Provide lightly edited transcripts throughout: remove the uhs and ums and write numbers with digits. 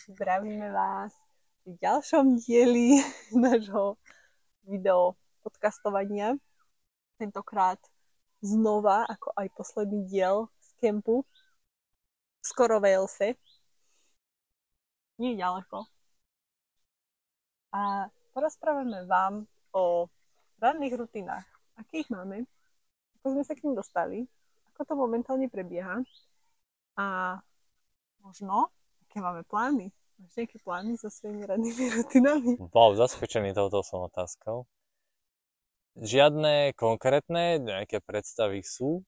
Zdravíme vás v ďalšom dieli nášho video podcastovania. Tentokrát znova, ako aj posledný diel z kempu v skoro Walese. Nie ďaleko. A porozprávame vám o ranných rutinách. Aké ich máme? Ako sme sa k nim dostali? Ako to momentálne prebieha? A možno aké máme plány? Máš nejaké plány so svojimi rannými rutinami? Wow, zaskočený touto som otázkou. Žiadne konkrétne, nejaké predstavy sú,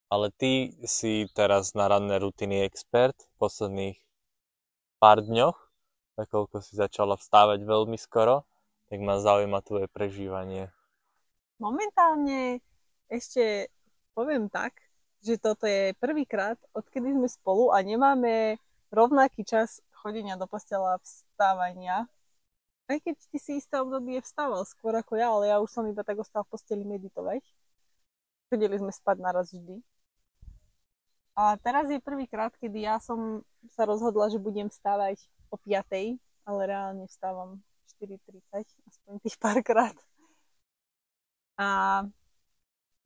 ale ty si teraz na ranné rutiny expert v posledných pár dňoch, nakoľko si začala vstávať veľmi skoro, tak ma zaujíma tvoje prežívanie. Momentálne ešte poviem tak, že toto je prvýkrát, odkedy sme spolu a nemáme rovnaký čas chodenia do postela a vstávania. Aj keď ty si isté obdobie vstával skôr ako ja, ale ja už som iba tak ostal v posteli meditovať. Chodili sme spať naraz vždy. A teraz je prvýkrát, kedy ja som sa rozhodla, že budem vstávať o 5:00, ale reálne vstávam 4:30, aspoň tých párkrát. A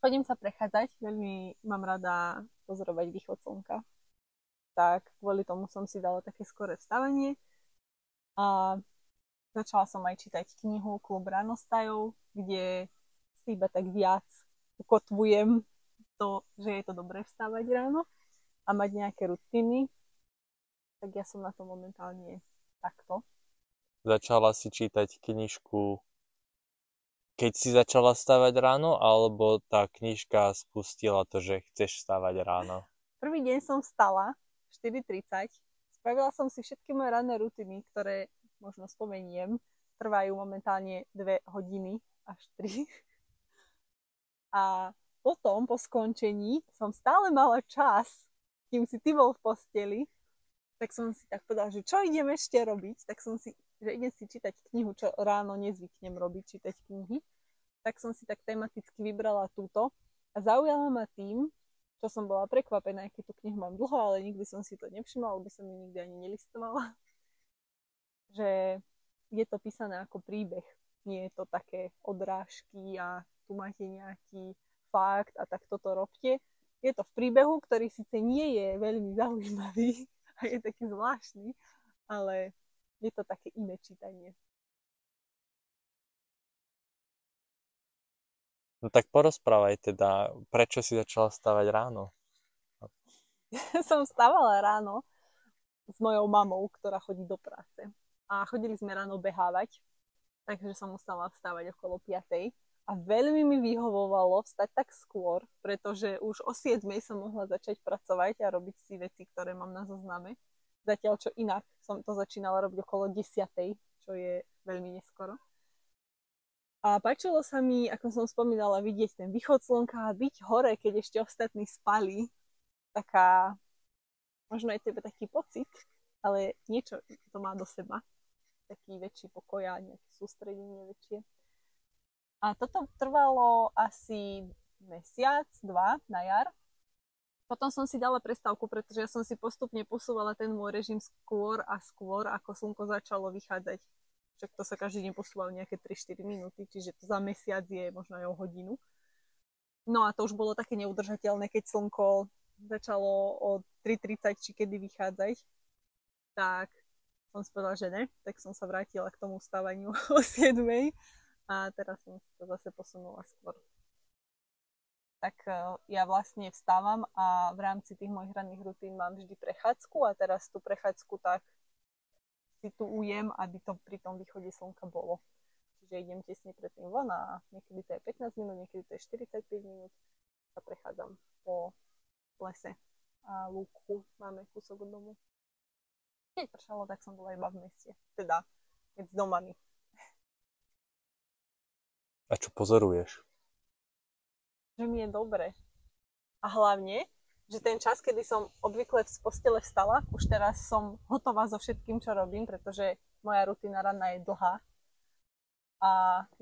chodím sa prechádzať, veľmi mám rada pozorovať východ slnka. Tak kvôli tomu som si dala také skoré vstávanie a začala som aj čítať knihu Klub ránostajov, kde si iba tak viac ukotvujem to, že je to dobré vstávať ráno a mať nejaké rutiny. Tak ja som na to momentálne takto. Začala si čítať knižku, keď si začala vstávať ráno, alebo tá knižka spustila to, že chceš vstávať ráno? Prvý deň som vstala 4:30. Spravila som si všetky moje ranné rutiny, ktoré možno spomeniem. Trvajú momentálne 2 hodiny až 3. A potom, po skončení, som stále mala čas, kým si ty bol v posteli, tak som si tak povedala, že čo idem ešte robiť, že idem si čítať knihu, čo ráno nezvyknem robiť, čítať knihy. Tak som si tak tematicky vybrala túto a zaujala ma tým, čo som bola prekvapená, keď tú knihu mám dlho, ale nikdy som si to nevšimla, lebo som ju nikdy ani nelistovala. Že je to písané ako príbeh. Nie je to také odrážky a tu máte nejaký fakt a tak toto robte. Je to v príbehu, ktorý síce nie je veľmi zaujímavý a je taký zvláštny, ale je to také iné čítanie. No tak porozprávaj teda, prečo si začala vstávať ráno? Som vstávala ráno s mojou mamou, ktorá chodí do práce. A chodili sme ráno behávať, takže som musela vstávať okolo 5:00. A veľmi mi vyhovovalo vstať tak skôr, pretože už o 7:00 som mohla začať pracovať a robiť si veci, ktoré mám na zozname. Zatiaľ, čo inak som to začínala robiť okolo 10:00, čo je veľmi neskoro. A páčilo sa mi, ako som spomínala, vidieť ten východ slnka a byť hore, keď ešte ostatní spali. Taká, možno aj tebe taký pocit, ale niečo to má do seba. Taký väčší pokoj a nejaké sústredenie väčšie. A toto trvalo asi mesiac, 2 na jar. Potom som si dala prestávku, pretože ja som si postupne posúvala ten môj režim skôr a skôr, ako slnko začalo vychádzať. Však to sa každý deň posúval nejaké 3-4 minúty, čiže to za mesiac je možno aj o hodinu. No a to už bolo také neudržateľné, keď slnko začalo o 3:30 či kedy vychádzať. Tak som si povedala, že ne, tak som sa vrátila k tomu vstávaniu o 7:00 a teraz som si to zase posunula skôr. Tak ja vlastne vstávam a v rámci tých mojich ranných rutín mám vždy prechádzku a teraz tú prechádzku tak si tu ujem, aby to pri tom východe slnka bolo. Čiže idem tesne pred tým von a niekedy to je 15 minút, niekedy to je 45 minút. Sa prechádzam po lese a lúku máme kúsok od domu. Keď pršalo, tak som bola iba v meste. Teda medzi domami. A čo pozoruješ? Že mi je dobre. A hlavne, že ten čas, kedy som obvykle z postele vstala, už teraz som hotová so všetkým, čo robím, pretože moja rutina ranná je dlhá. A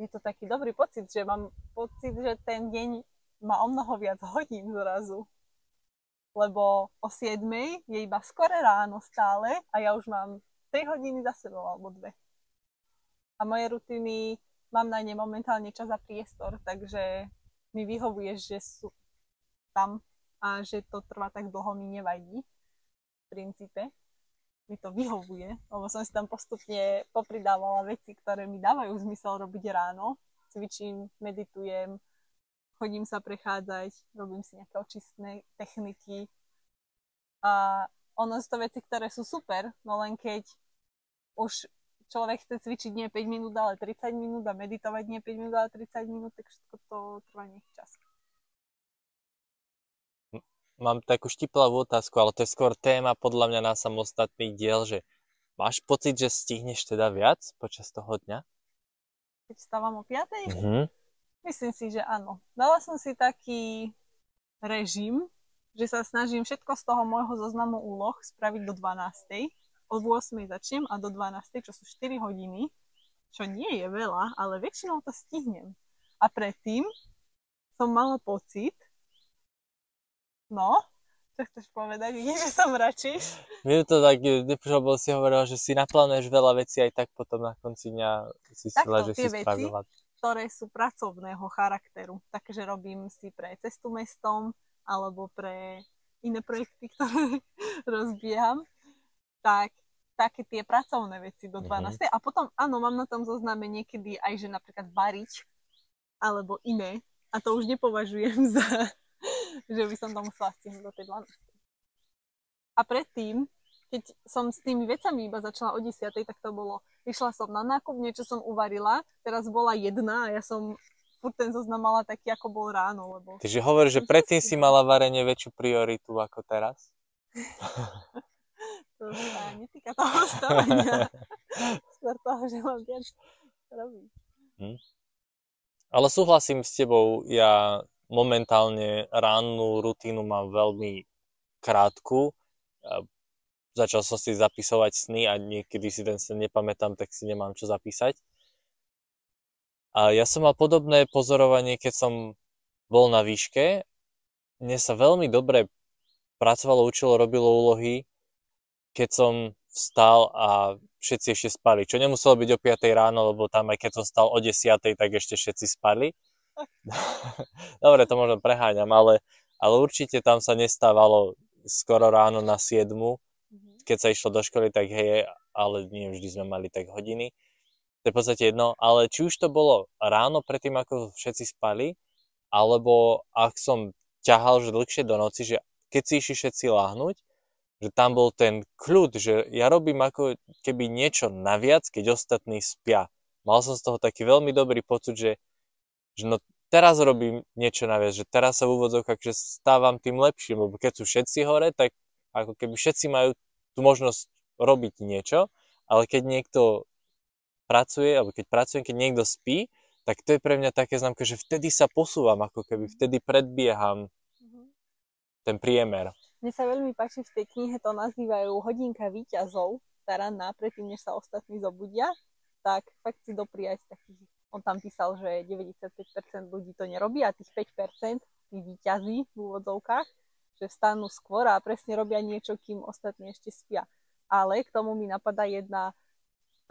je to taký dobrý pocit, že mám pocit, že ten deň má o mnoho viac hodín zrazu. Lebo o 7:00 je iba skore ráno stále a ja už mám 3 hodiny za sebou alebo 2. A moje rutiny, mám na ne momentálne čas a priestor, takže mi vyhovuje, že sú tam a že to trvá tak dlho, mi nevadí v princípe. Mi to vyhovuje, lebo som si tam postupne popridávala veci, ktoré mi dávajú zmysel robiť ráno. Cvičím, meditujem, chodím sa prechádzať, robím si nejaké očistné techniky. A ono sú to veci, ktoré sú super, no len keď už človek chce cvičiť nie 5 minút, ale 30 minút a meditovať nie 5 minút, ale 30 minút, tak všetko to trvá nejaký čas. Mám takú štiplavú otázku, ale to je skôr téma podľa mňa na samostatný diel, že máš pocit, že stihneš teda viac počas toho dňa? Keď vstávam o 5? Mhm. Myslím si, že áno. Dala som si taký režim, že sa snažím všetko z toho môjho zoznamu úloh spraviť do 12. Od 8. začnem a do 12. čo sú 4 hodiny, čo nie je veľa, ale väčšinou to stihnem. A predtým som mala pocit, no, čo chceš povedať? Vidíš, že sa mračíš? Mne to tak, lebo si hovorila, že si naplánuješ veľa vecí aj tak potom na konci dňa si sila, že si spravila. Ktoré sú pracovného charakteru. Takže robím si pre cestu mestom alebo pre iné projekty, ktoré rozbieham. Tak také tie pracovné veci do 12. A potom, áno, mám na tom zozname niekedy aj, že napríklad variť alebo iné. A to už nepovažujem za že by som to musela stihnúť do tej 12. A predtým, keď som s tými vecami iba začala o 10, tak to bolo, išla som na nákup, niečo som uvarila, teraz bola 1 a ja som furt ten zoznam mala taký, ako bol ráno. Lebo takže hovoríš, že predtým si mala varenie väčšiu prioritu ako teraz? To sa netýka toho stavania. Skôr toho, že mám viac robiť. Ale súhlasím s tebou, ja momentálne rannú rutínu mám veľmi krátku. Začal som si zapisovať sny a niekedy si ten sen nepamätám, tak si nemám čo zapísať. A ja som mal podobné pozorovanie, keď som bol na výške. Mne sa veľmi dobre pracovalo, učilo, robilo úlohy, keď som vstal a všetci ešte spali. Čo nemuselo byť o 5 ráno, lebo tam aj keď som vstal o 10, tak ešte všetci spali. Dobre, to možno preháňam, ale určite tam sa nestávalo skoro ráno na 7, keď sa išlo do školy, tak hej, ale nie vždy sme mali tak hodiny. To je v podstate jedno, ale či už to bolo ráno predtým, ako všetci spali, alebo ak som ťahal že dlhšie do noci, že keď si išli všetci láhnuť, že tam bol ten kľud, že ja robím ako keby niečo naviac, keď ostatní spia. Mal som z toho taký veľmi dobrý pocit, že no teraz robím niečo naviac, že teraz sa v úvodzovkách, že stávam tým lepším, lebo keď sú všetci hore, tak ako keby všetci majú tú možnosť robiť niečo, ale keď niekto pracuje, alebo keď pracujem, keď niekto spí, tak to je pre mňa také známka, že vtedy sa posúvam, ako keby vtedy predbieham ten priemer. Mne sa veľmi páči, v tej knihe to nazývajú hodinka víťazov, tá ranná, predtým, než sa ostatní zobudia, tak fakt si dopriať takých. On tam písal, že 95% ľudí to nerobí a tých 5% tí víťazí v úvodzovkách, že vstanú skôr a presne robia niečo, kým ostatní ešte spia. Ale k tomu mi napadá jedna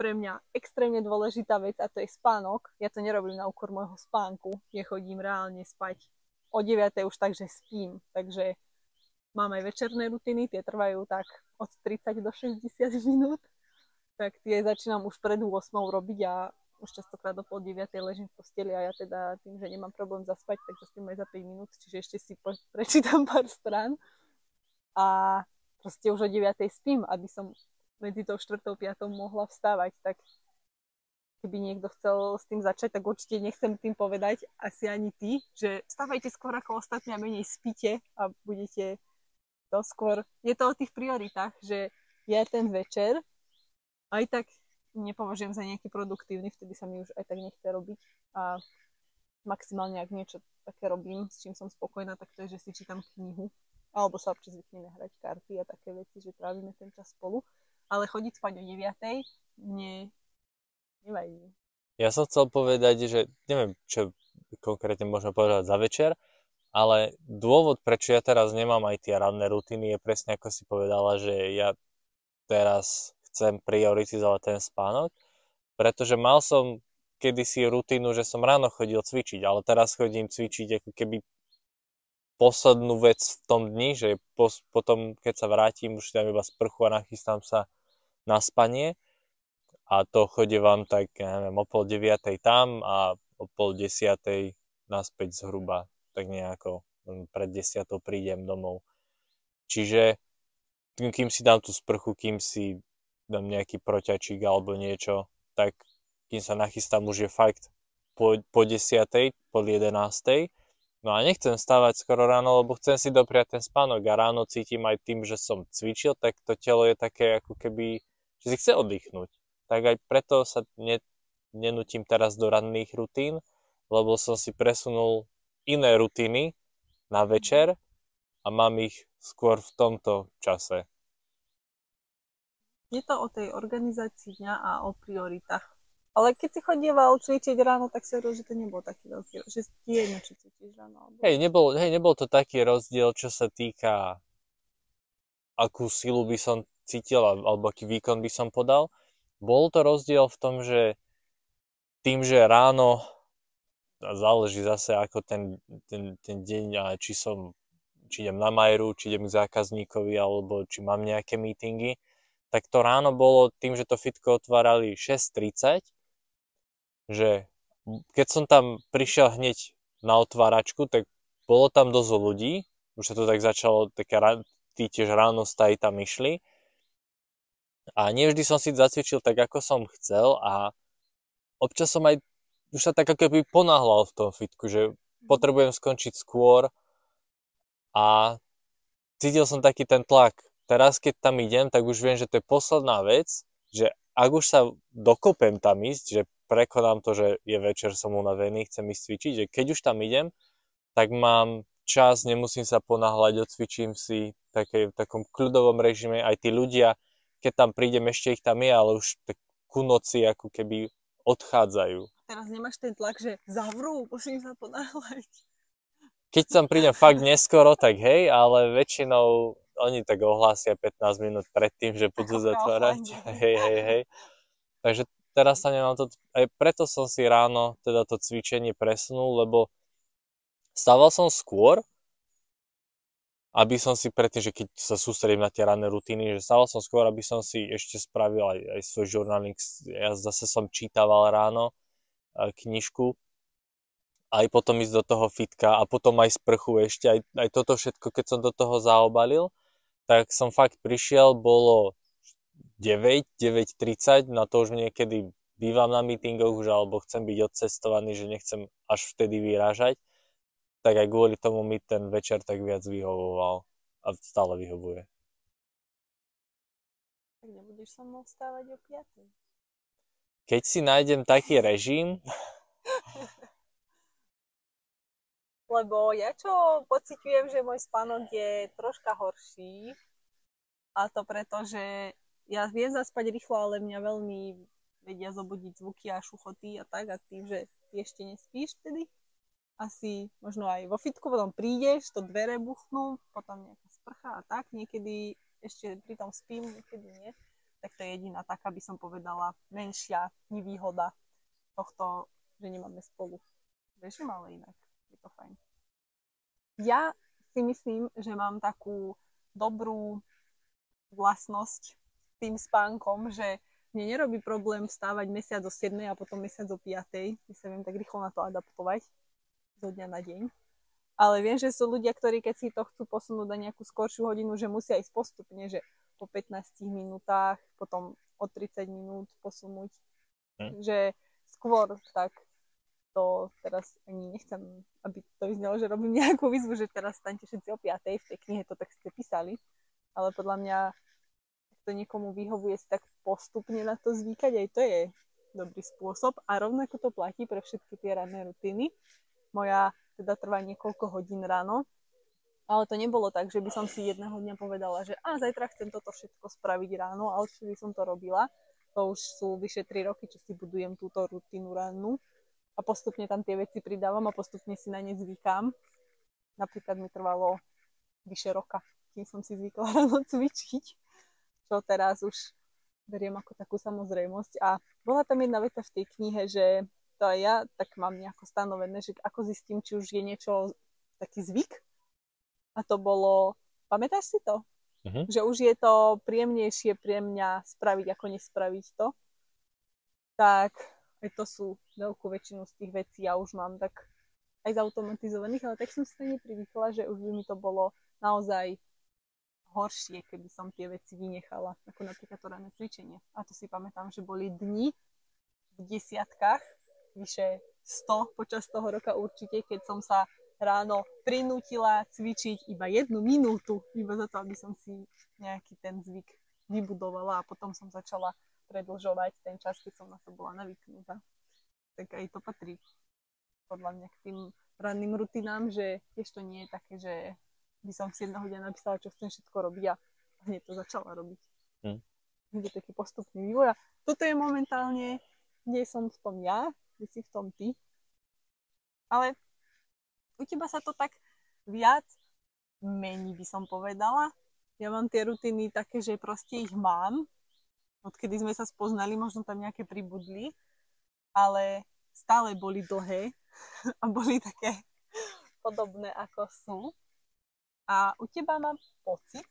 pre mňa extrémne dôležitá vec a to je spánok. Ja to nerobím na úkor môjho spánku. Nechodím reálne spať o 9 už tak, že spím. Takže mám aj večerné rutiny, tie trvajú tak od 30 do 60 minút. Tak tie začínam už pred 8 robiť a už častokrát do pol 9 ležím v posteli a ja teda tým, že nemám problém zaspať, tak zaspím aj za 5 minút, čiže ešte si prečítam pár strán a proste už o 9 spím, aby som medzi tou 4. a 5 mohla vstávať, tak keby niekto chcel s tým začať, tak určite nechcem tým povedať, asi ani ty, že vstávajte skôr ako ostatní a menej spíte a budete to skôr. Je to o tých prioritách, že ja ten večer aj tak nepovažujem za nejaký produktívny, vtedy sa mi už aj tak nechce robiť a maximálne ak niečo také robím, s čím som spokojná, tak to je, že si čítam knihu alebo sa občas zvykneme hrať karty a také veci, že trávime ten čas spolu, ale chodiť spať o 9 mne nevadí. Ja som chcel povedať, že neviem, čo konkrétne môžeme povedať za večer, ale dôvod, prečo ja teraz nemám aj tie ranné rutiny, je presne ako si povedala, že ja teraz chcem prioritizovať ten spánok, pretože mal som kedysi rutinu, že som ráno chodil cvičiť, ale teraz chodím cvičiť ako keby poslednú vec v tom dni, že potom, keď sa vrátim, už si dám iba sprchu a nachystám sa na spanie a to chodievam tak, ja neviem, o 8:30 tam a o 9:30 naspäť zhruba, tak nejako pred 10 prídem domov. Čiže kým si dám tú sprchu, kým si dám nejaký proťačík alebo niečo, tak kým sa nachystám, už je fakt po 10:00, po 11:00. No a nechcem stávať skoro ráno, lebo chcem si dopriať ten spánok a ráno cítim aj tým, že som cvičil, tak to telo je také ako keby, že si chce oddychnúť. Tak aj preto sa nenutím teraz do ranných rutín, lebo som si presunul iné rutiny na večer a mám ich skôr v tomto čase. Je to o tej organizácii dňa a o prioritách. Ale keď si chodieval cvičiť ráno, tak si hovoril, že to nebol taký veľký, že ti jedno, či cvičíš ráno. Nebol to taký rozdiel, čo sa týka, akú silu by som cítil, alebo aký výkon by som podal. Bol to rozdiel v tom, že tým, že ráno, záleží zase ako ten deň, a či idem na majru, či idem k zákazníkovi, alebo či mám nejaké meetingy, tak to ráno bolo tým, že to fitko otvárali 6:30, že keď som tam prišiel hneď na otváračku, tak bolo tam dosť ľudí, už sa to tak začalo, tí tiež ráno stají tam išli a nevždy som si zacvičil tak, ako som chcel a občas som aj už sa tak ako keby ponáhľal v tom fitku, že potrebujem skončiť skôr a cítil som taký ten tlak. Teraz, keď tam idem, tak už viem, že to je posledná vec, že ak už sa dokopem tam ísť, že prekonám to, že je večer, som unavený, chcem ísť cvičiť, že keď už tam idem, tak mám čas, nemusím sa ponáhľať, odcvičím si v takom kľudovom režime. Aj tí ľudia, keď tam prídem, ešte ich tam je, ale už tak ku noci ako keby odchádzajú. Teraz nemáš ten tlak, že zavrú, musím sa ponáhľať. Keď tam prídem fakt neskoro, tak hej, ale väčšinou oni tak ohlásia 15 minút predtým, že budú zatvárať. Hej. Takže teraz sa nemám to... Aj preto som si ráno teda to cvičenie presunul, lebo stával som skôr, aby som si predtým, že keď sa sústredím na tie ranné rutiny, že stával som skôr, aby som si ešte spravil aj svoj žurnálnik. Ja zase som čítaval ráno knižku, aj potom ísť do toho fitka a potom aj sprchu ešte, aj toto všetko, keď som do toho zaobalil, tak som fakt prišiel, bolo 9:30, na to už niekedy bývam na meetingoch už, alebo chcem byť odcestovaný, že nechcem až vtedy vyrážať, tak aj kvôli tomu mi ten večer tak viac vyhovoval a stále vyhovuje. Tak nebudeš so mnou vstávať o 5:00? Keď si nájdem taký režim... Lebo ja čo pociťujem, že môj spánok je troška horší a to preto, že ja viem zaspať rýchlo, ale mňa veľmi vedia zobudiť zvuky a šuchoty a tak a tým, že ty ešte nespíš vtedy, asi možno aj vo fitku, potom prídeš, to dvere buchnú, potom nejaká sprcha a tak, niekedy ešte pri tom spím, niekedy nie, tak to je jediná taká, by som povedala, menšia nevýhoda tohto, že nemáme spolu režim, ale inak je to fajn. Ja si myslím, že mám takú dobrú vlastnosť s tým spánkom, že mne nerobí problém vstávať mesiac o 7 a potom mesiac o 5. My sa viem tak rýchlo na to adaptovať zo dňa na deň. Ale viem, že sú ľudia, ktorí keď si to chcú posunúť na nejakú skoršiu hodinu, že musia ísť postupne, že po 15 minútach, potom o 30 minút posunúť. Že skôr tak to teraz ani nechcem, aby to vyznelo, že robím nejakú výzvu, že teraz staňte všetci o 5. V tej knihe to tak ste písali. Ale podľa mňa, ak to niekomu vyhovuje si tak postupne na to zvykať, aj to je dobrý spôsob. A rovnako to platí pre všetky tie ranné rutiny. Moja teda trvá niekoľko hodín ráno. Ale to nebolo tak, že by som si jedného dňa povedala, že zajtra chcem toto všetko spraviť ráno, ale čo by som to robila. To už sú vyše 3 roky, čo si budujem túto rutinu rannú. A postupne tam tie veci pridávam a postupne si na ne zvykám. Napríklad mi trvalo vyše roka, kým som si zvykla ráno cvičiť. Čo teraz už beriem ako takú samozrejmosť. A bola tam jedna veta v tej knihe, že to aj ja tak mám nejako stanovené, že ako zistím, či už je niečo taký zvyk. A to bolo, pamätáš si to? Že už je to príjemnejšie pre mňa spraviť, ako nespraviť to. Tak aj to sú veľkú väčšinu z tých vecí ja už mám tak aj zautomatizovaných, ale tak som si to neprivykla, že už by mi to bolo naozaj horšie, keby som tie veci vynechala, ako napríklad to ranné cvičenie. A to si pamätám, že boli dni v desiatkách, vyše 100 počas toho roka určite, keď som sa ráno prinútila cvičiť iba 1 minútu, iba za to, aby som si nejaký ten zvyk vybudovala a potom som začala predĺžovať ten čas, keď som na to bola navyknutá. Tak aj to patrí podľa mňa k tým ranným rutinám, že tiež to nie je také, že by som si jedného dňa napísala, čo chcem všetko robiť a hneď to začala robiť. Je taký postupný vývoj a toto je momentálne, kde som v tom ja, kde si v tom ty. Ale u teba sa to tak viac mení, by som povedala. Ja mám tie rutiny také, že proste ich mám. Odkedy sme sa spoznali, možno tam nejaké pribudli, ale stále boli dlhé a boli také podobné, ako sú. A u teba mám pocit,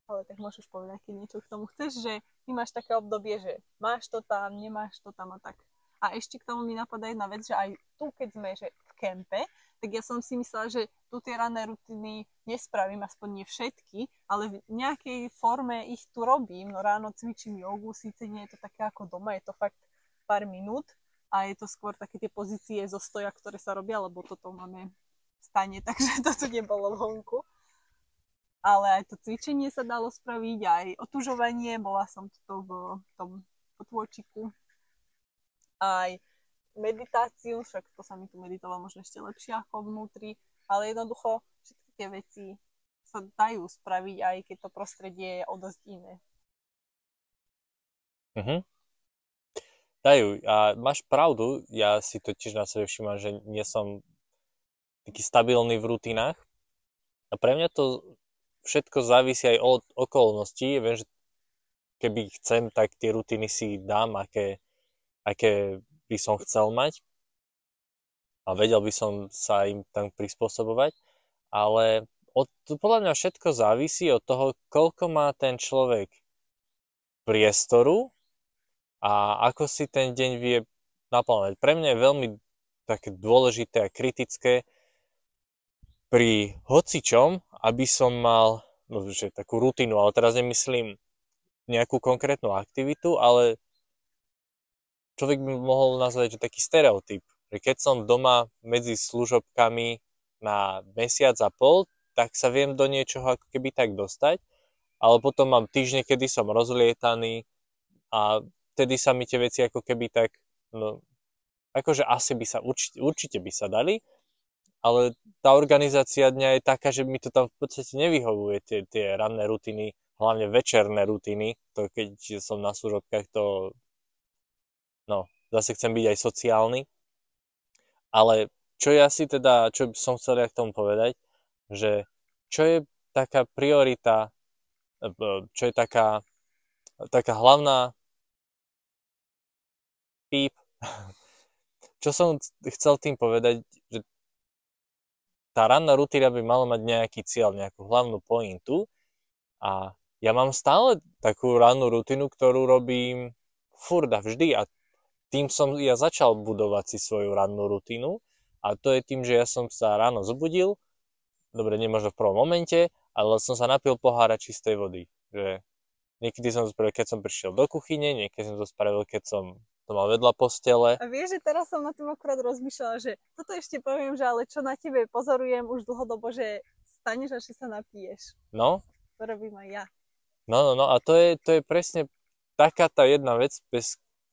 ale tak môžeš povedať, keď niečo k tomu chceš, že ty máš také obdobie, že máš to tam, nemáš to tam a tak. A ešte k tomu mi napadá jedna vec, že aj tu, keď sme že v kempe, tak ja som si myslela, že tu tie ranné rutiny nespravím, aspoň nie všetky, ale v nejakej forme ich tu robím. No ráno cvičím jogu, síce nie je to také ako doma, je to fakt pár minút a je to skôr také tie pozície zo stoja, ktoré sa robia, lebo toto máme v stane, takže to tu nebolo vonku. Ale aj to cvičenie sa dalo spraviť, aj otužovanie, bola som tu v tom potôčiku. Aj meditáciu, však to sa mi tu meditovalo možno ešte lepšie ako vnútri, ale jednoducho všetky tie veci sa dajú spraviť, aj keď to prostredie je o dosť iné. Dajú. A máš pravdu, ja si to tiež na sebe všímam, že nie som taký stabilný v rutinách. A pre mňa to všetko závisí aj od okolností. Viem, že keby chcem, tak tie rutiny si dám, aké by som chcel mať. A vedel by som sa im tam prispôsobovať. Ale podľa mňa všetko závisí od toho, koľko má ten človek priestoru a ako si ten deň vie naplánovať. Pre mňa je veľmi také dôležité a kritické pri hocičom, aby som mal takú rutinu, ale teraz nemyslím nejakú konkrétnu aktivitu, ale človek by mohol nazvať, že taký stereotyp. Že keď som doma medzi služobkami na mesiac a pol, tak sa viem do niečoho ako keby tak dostať, ale potom mám týždne, kedy som rozlietaný a vtedy sa mi tie veci ako keby tak, no, akože asi by sa, určite by sa dali, ale tá organizácia dňa je taká, že mi to tam v podstate nevyhovuje, tie ranné rutiny, hlavne večerné rutiny, to keď som na služobkách, to no, zase chcem byť aj sociálny, ale čo som chcel ja k tomu povedať, že čo je taká priorita, čo je taká hlavná čo som chcel tým povedať, že tá ranná rutina by mala mať nejaký cieľ, nejakú hlavnú pointu a ja mám stále takú rannú rutinu, ktorú robím furt a vždy a tým som ja začal budovať si svoju rannú rutinu a to je tým, že ja som sa ráno zobudil, dobre, nie možno v prvom momente, ale som sa napil pohára čistej vody. Že niekedy som to spravil, keď som prišiel do kuchyne, niekedy som to spravil, keď som to mal vedľa postele. A vieš, že teraz som na tým akurát rozmýšľala, že toto ešte poviem, že ale čo na tebe pozorujem už dlhodobo, že staneš a že sa napiješ. No. To robím aj ja. No a to je presne taká tá jedna vec,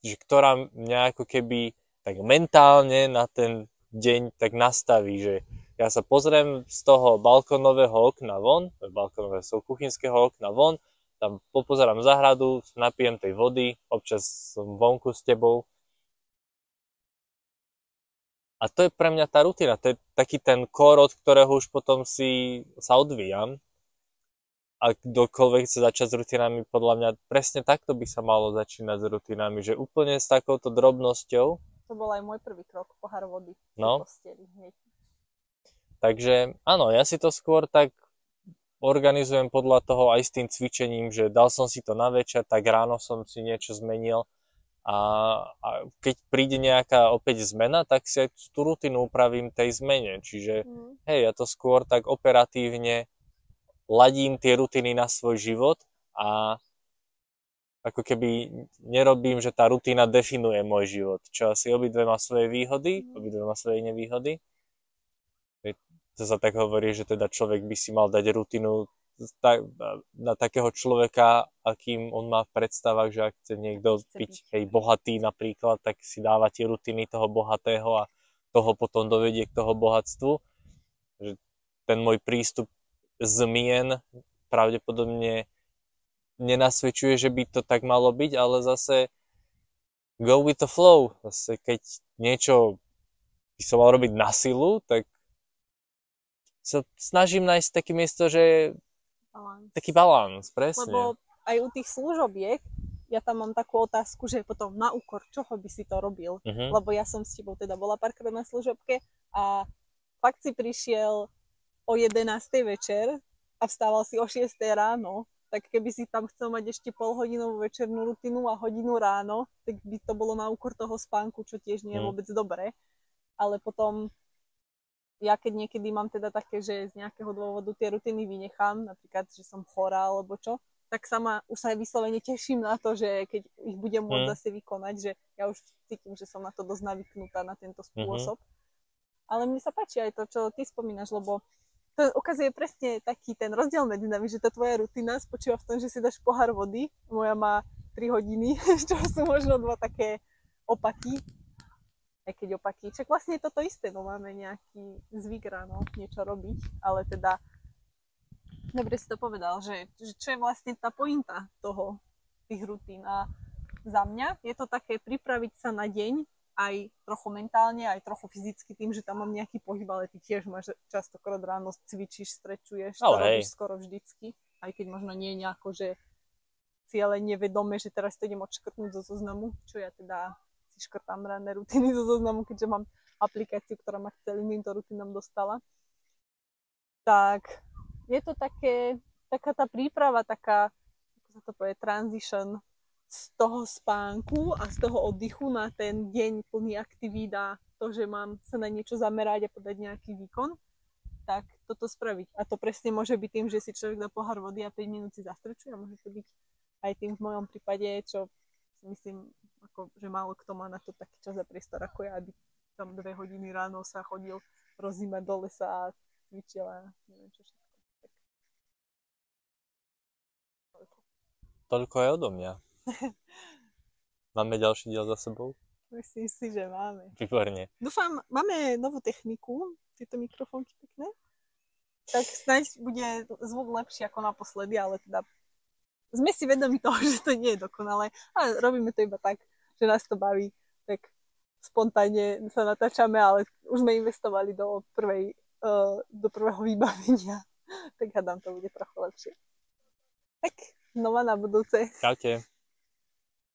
ktorá mňa ako keby tak mentálne na ten deň tak nastaví, že ja sa pozriem z toho balkónového okna von, kuchynského okna von, tam popozerám záhradu, napijem tej vody, občas som vonku s tebou. A to je pre mňa tá rutina, to je taký ten core, od ktorého už potom sa odvíjam. A ak kdokoľvek chce začať s rutinami, podľa mňa presne takto by sa malo začínať s rutinami, že úplne s takouto drobnosťou. To bol aj môj prvý krok, pohár vody No. v posteli hneď. Takže áno, ja si to skôr tak organizujem podľa toho aj s tým cvičením, že dal som si to na večer, tak ráno som si niečo zmenil a keď príde nejaká opäť zmena, tak si aj tú rutinu upravím tej zmene. Čiže hej, ja to skôr tak operatívne ladím tie rutiny na svoj život a ako keby nerobím, že tá rutina definuje môj život. Čo asi obidve má svoje výhody, obidve má svoje nevýhody. To sa tak hovorí, že teda človek by si mal dať rutinu na takého človeka, akým on má v predstavách, že ak chce niekto byť hej, bohatý napríklad, tak si dáva tie rutiny toho bohatého a toho potom dovedie k toho bohatstvu. Že ten môj prístup zmien pravdepodobne nenasvedčuje, že by to tak malo byť, ale zase go with the flow. Zase keď niečo by som mal robiť na silu, tak sa snažím nájsť také miesto, že je taký balans, presne. Lebo aj u tých služobiek, ja tam mám takú otázku, že potom na úkor čoho by si to robil. Lebo ja som s tebou teda bola párkrát na služobke a fakt si prišiel o 11. večer a vstával si o 6. ráno, tak keby si tam chcel mať ešte polhodinovú večernú rutinu a hodinu ráno, tak by to bolo na úkor toho spánku, čo tiež nie je vôbec dobré. Ale potom ja keď niekedy mám teda také, že z nejakého dôvodu tie rutiny vynechám, napríklad, že som chorá alebo čo, tak sama už sa vyslovene teším na to, že keď ich budem môcť zase vykonať, že ja už cítim, že som na to dosť navyknutá na tento spôsob. Ale mne sa páči aj to, čo ty spomínaš, lebo to ukazuje presne taký ten rozdiel medzi nami, že tá tvoja rutina spočíva v tom, že si dáš pohár vody, moja má 3 hodiny, čo sú možno 2 také opaky. Aj keď opaky. Čak vlastne je toto isté, no máme nejaký zvyk ráno niečo robiť, ale teda dobre si to povedal, že čo je vlastne tá pointa toho, tých rutín. A za mňa je to také pripraviť sa na deň aj trochu mentálne, aj trochu fyzicky tým, že tam mám nejaký pohyb, ale ty tiež máš častokrát ráno cvičíš, strečuješ, to robíš skoro vždycky, aj keď možno nie je nejako, že cieľene vedome, že teraz to idem odškrtnúť zo zoznamu, čo ja teda škrtám ranné rutiny zo zoznamu, keďže mám aplikáciu, ktorá ma k celým týmto rutinám dostala. Tak je to taká tá príprava, taká, ako sa to povie, transition z toho spánku a z toho oddychu na ten deň plný aktivít a to, že mám sa na niečo zamerať a podať nejaký výkon, tak toto spraviť. A to presne môže byť tým, že si človek dá pohár vody a 5 minút si zastrčuje a môže to byť aj tým v mojom prípade, čo si myslím, ako, že málo kto má na to taký čas a priestor ako ja, aby tam 2 hodiny ráno sa chodil rozímať do lesa a cvičil a neviem čo všetko. Toľko aj odo mňa. Máme ďalší diel za sebou? Myslím si, že máme. Výborne. Dúfam, máme novú techniku, tieto mikrofónky pekné. Tak snáď bude zvuk lepší ako naposledy, ale teda sme si vedomi toho, že to nie je dokonalé, ale robíme to iba tak, že nás to baví, tak spontánne sa natáčame, ale už sme investovali do prvého vybavenia, tak hádam, to bude trochu lepšie. Tak, znova na budúce. Čaute.